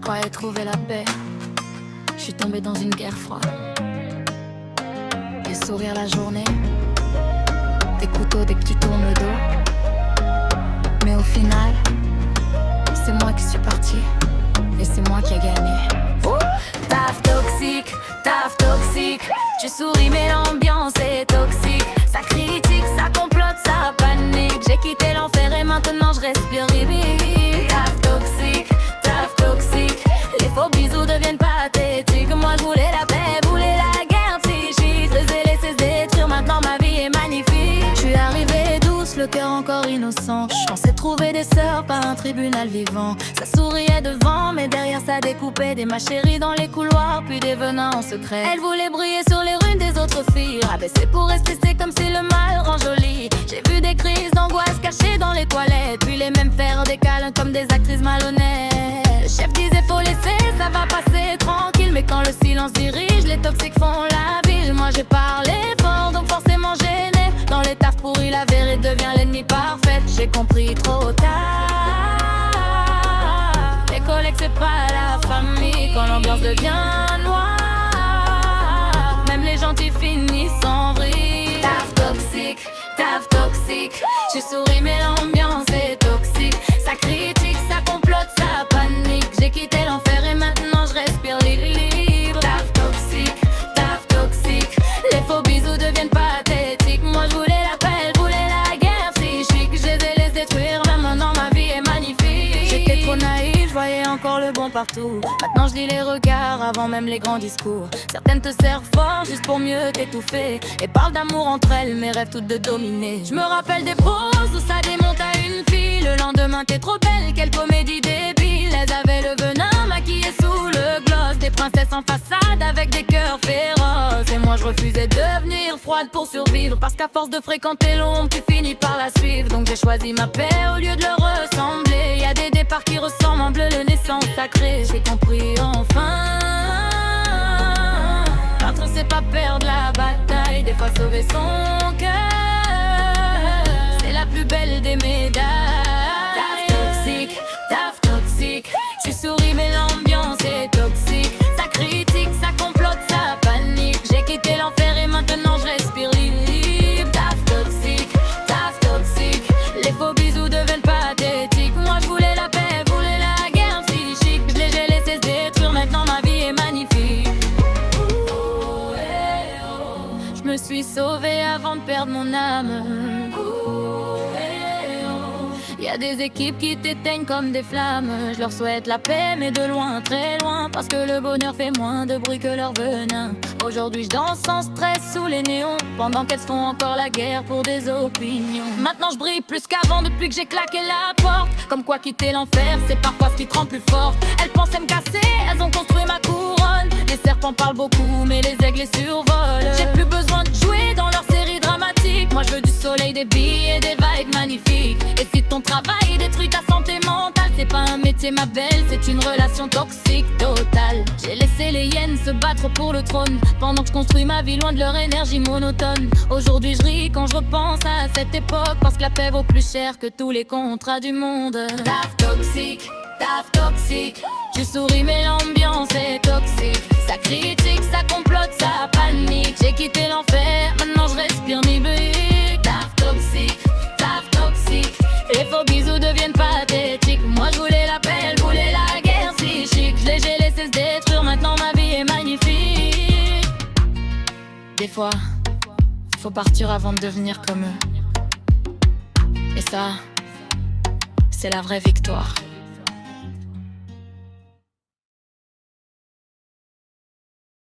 croyais trouver la paix. Je suis tombée dans une guerre froide. Des sourires la journée, des couteaux, des petits tournes le dos. Mais au final, c'est moi qui suis partie et c'est moi qui ai gagné. Taf toxique, tu souris mais l'ambiance est toxique. Ça critique, ça complote, ça panique. J'ai quitté l'enfer et maintenant je respire libre. Taf toxique, les faux bisous deviennent pathétiques. Moi je voulais la paix, voulais la guerre psychique. Je les ai laissés se détruire, maintenant ma vie est magnifique. Je suis arrivée douce, le cœur encore innocent. Je pensais trouver des sœurs, pas un tribunal vivant. Ça souriait devant, mais derrière ça découpait des ma chérie dans les couloirs, puis des venins en secret. Elle voulait briller sur les ruines des autres filles, rabaisser pour rester, c'est comme si le mal rend joli. J'ai vu des crises d'angoisse cachées dans les toilettes, puis les mêmes faire des câlins comme des actrices malhonnêtes. Le chef disait faut laisser, ça va passer tranquille. Mais quand le silence dirige, les toxiques font la ville. Moi j'ai parlé fort, donc forcément gêné. Dans les tafs pourris, la vérité devient l'ennemi parfaite. J'ai compris trop tard. Les collègues c'est pas la famille. Quand l'ambiance devient noire, même les gentils finissent en vrille. Taf toxique, tu souris mais l'ambiance est toxique. Ça critique, ça complote, ça panique. J'ai quitté l'enfer et maintenant je respire libre. Taf toxique, les faux bisous deviennent pathétiques. Moi je voulais la paix, je voulais la guerre psychique. Je les ai laissés détruire, mais maintenant ma vie est magnifique. J'étais trop naïf, je voyais encore le bon partout. Maintenant je lis les regards avant même les grands discours. Certaines te servent fort juste pour mieux t'étouffer et parlent d'amour entre elles, mais rêvent toutes de dominer. Je me rappelle des pauses où ça démonte à une fille. Le lendemain t'es trop belle, quelle comédie débile. Elles avaient le venin maquillé sous le gloss. Des princesses en façade avec des cœurs féroces. Et moi je refusais de devenir froide pour survivre, parce qu'à force de fréquenter l'ombre tu finis par la suivre. Donc j'ai choisi ma paix au lieu de leur ressembler. Y a des départs qui ressemblent en bleu, le naissance sacré. J'ai compris enfin, l'autre sait pas perdre la bataille. Des fois sauver son cœur, c'est la plus belle des médailles. Taf toxique, tu souris mais l'ambiance est toxique. Ça critique, ça complote, ça panique. J'ai quitté l'enfer et maintenant je respire libre. Taf toxique, les faux bisous deviennent pathétiques. Moi je voulais la paix, voulais la guerre psychique. Je les ai laissés se détruire, maintenant ma vie est magnifique. Je me suis sauvée avant de perdre mon âme. Y'a des équipes qui t'éteignent comme des flammes. Je leur souhaite la paix mais de loin, très loin, parce que le bonheur fait moins de bruit que leur venin. Aujourd'hui je danse sans stress sous les néons, pendant qu'elles font encore la guerre pour des opinions. Maintenant je brille plus qu'avant depuis que j'ai claqué la porte. Comme quoi quitter l'enfer c'est parfois ce qui te rend plus forte. Elles pensaient me casser, elles ont construit ma couronne. Les serpents parlent beaucoup mais les aigles les survolent. J'ai plus besoin de jouer dans leur série dramatique. Moi je veux du soleil, des billes et des vibes magnifiques. Et si ton travail détruit ta santé mentale, c'est pas un métier ma belle, c'est une relation toxique totale. J'ai laissé les hyènes se battre pour le trône, pendant que je construis ma vie loin de leur énergie monotone. Aujourd'hui je ris quand je repense à cette époque, parce que la paix vaut plus cher que tous les contrats du monde. Taf toxique, tu souris mais l'ambiance est toxique. Ça critique, ça complote, ça panique. J'ai quitté l'enfer, maintenant je respire mi-brique. Taf toxique, les faux bisous deviennent pathétiques. Moi je voulais la paix, elle voulait la guerre psychique. Je les ai laissés se détruire, maintenant ma vie est magnifique. Des fois, faut partir avant de devenir comme eux. Et ça, c'est la vraie victoire.